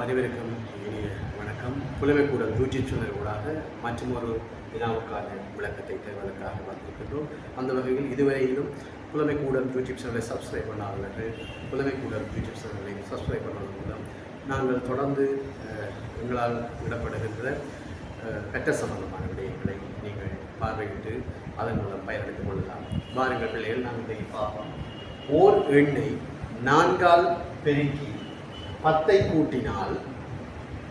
அனைவருக்கும் இனிய வணக்கம். புலமைக்கூடல் யூடியூப் சேனல் ஊடாக மற்றொரு வினாவுக்கான விளக்கத்தை தருவதற்காக வந்திருக்கின்றோம். அந்த வகையில் இதுவரையிலும் புலமைக்கூடல் யூடியூப் சேனலை சப்ஸ்கிரைப் பண்ணாதவர்கள் புலமைக்கூடல் யூடியூப் சேனலை சப்ஸ்கிரைப் பண்ணுவதன் மூலம் நாங்கள் தொடர்ந்து எங்களால் விடப்படுகின்ற கற்ற சம்பந்தமான விடயங்களை நீங்கள் பார்வையிட்டு அதன் மூலம் பயனடைத்துக் கொள்ளலாம். வாருங்கள் பிள்ளைகள், நாங்கள் இதை பார்ப்போம். ஓர் எண்ணை 4ஆல் பெருக்கி 10 கூட்டினால்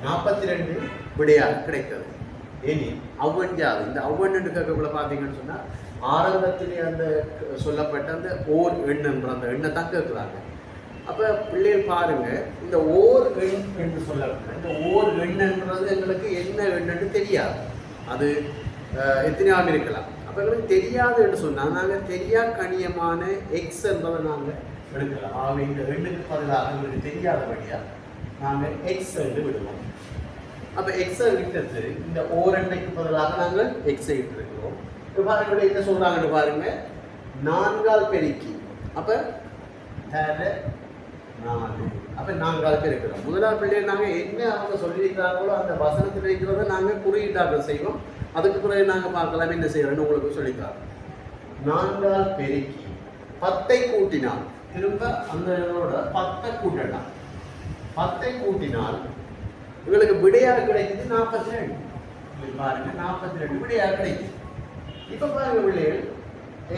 42 விடையாக கிடைத்தது. ஏனி அவ்வஞ்சாது இந்த அவ்வண்ணு கேட்கக்குள்ள பார்த்தீங்கன்னு சொன்னால் ஆரம்பத்திலே அந்த சொல்லப்பட்ட அந்த ஓர் எண்ணுன்ற அந்த எண்ணை தான் கேட்குறாங்க. அப்போ பிள்ளைகள் பாருங்க, இந்த ஓர் எண் என்று சொல்லப்பட்ட இந்த ஓர் எண்ணுன்றது எங்களுக்கு என்ன எண்ணுன்னு தெரியாது. அது எத்தனையாகவும் இருக்கலாம். அப்போ எங்களுக்கு தெரியாது என்று சொன்னால் நாங்கள் தெரியா கணியமான எக்ஸ் என்பதை நாங்கள் எடுக்கலாம். ஆக இந்த எண்ணுக்கு பதிலாக எங்களுக்கு தெரியாதபடியாக நாங்கள் எக்ஸ் என்று விடுவோம். அப்போ எக்ஸை விட்டது இந்த ஓரெண்ணைக்கு பதிலாக நாங்கள் எக்ஸை விட்டுருக்கிறோம். இப்போ பாருங்க என்ன சொல்கிறாங்கன்னு பாருங்க, 4ஆல் பெருக்கி அப்போ 4 அப்போ 4ஆல் பெருக்கிறோம். முதலாவது பிள்ளைகள் நாங்கள் என்ன அவங்க சொல்லியிருக்கிறாங்களோ அந்த வசனத்தில் இருக்கிறத நாங்கள் குறியீட்டாக செய்வோம். அதுக்கு பிறகு நாங்கள் பார்க்கலாம் என்ன செய்யறோம்னு உங்களுக்கு சொல்லித்தரோம். 4ஆல் பெருக்கி 10 கூட்டினால் திரும்ப அந்த 10 கூட்டலாம். 10 கூட்டினால் இவங்களுக்கு விடையாக கிடைக்குது 42. பாருங்க 42 விடையாக கிடைக்குது. இப்ப பாருங்க பிள்ளைகள்,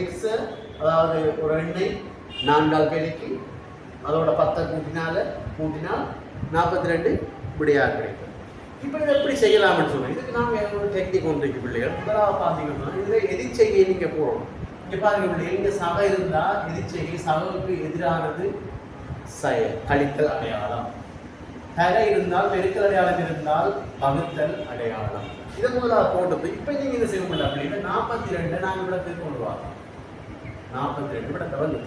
எக்ஸ் அதாவது ஒரு எண்ணை 4ஆல் பெருக்கி அதோட 10 கூட்டினால் 42 விடையாக கிடைக்கும். இப்போ இதை எப்படி செய்யலாம்னு சொல்லுங்க. இதுக்கு நாங்கள் ஒரு டெக்னிக் ஒன்று இருக்கு பிள்ளைகள். முதலாக பார்த்தீங்கன்னா இதில் எதிர்ச்செய்கையை நீங்கள் போடணும். இங்கே பாருங்க பிள்ளைகள், இங்கே சகை இருந்தால் எதிர்ச்செய்கை சகவுக்கு எதிரானது கழித்தல் அடையாளம். தரை இருந்தால் பெருக்கல் அடையாளம் இருந்தால் வகுத்தல் அடையாளம். இதை முதலாக போட்டது. இப்போ நீங்கள் இதை செய்ய முடியல அப்படின்னா 42 நாங்கள் விடத்துக்கு கொண்டு வரோம். 42 விடத்தை வந்து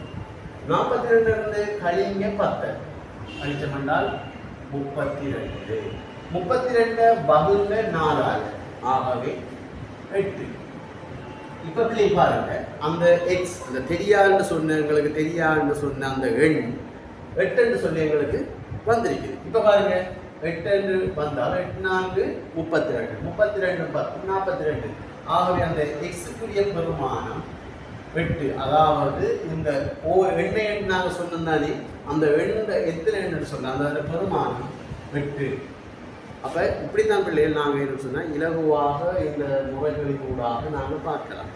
42 இருந்து கழிங்க 10 கழிச்சம் என்றால் 32. 32 வகுங்க 4ஆல் ஆகவே 8. இப்போ பிள்ளை பாருங்க, அந்த எக்ஸ் அந்த தெரியாதுன்னு சொன்ன எங்களுக்கு தெரியாதுன்னு சொன்ன அந்த எண் 8 என்று சொல்லி எங்களுக்கு வந்திருக்குது. இப்போ பாருங்க 8 என்று வந்தால் 8 4 32 32 10 42. ஆகவே அந்த எக்ஸுக்குரிய பெருமானம் 8. அதாவது இந்த எண்ணை நாங்கள் சொன்னதானே அந்த எண்ணை எத்தனை எண்ணு சொன்னால் அந்த பெருமானம் 8. அப்போ இப்படித்தான் பிள்ளைகள் நாங்கள் என்ன சொன்னால் இலகுவாக இந்த முறைகளின் ஊடாக நாங்கள் பார்க்கலாம்.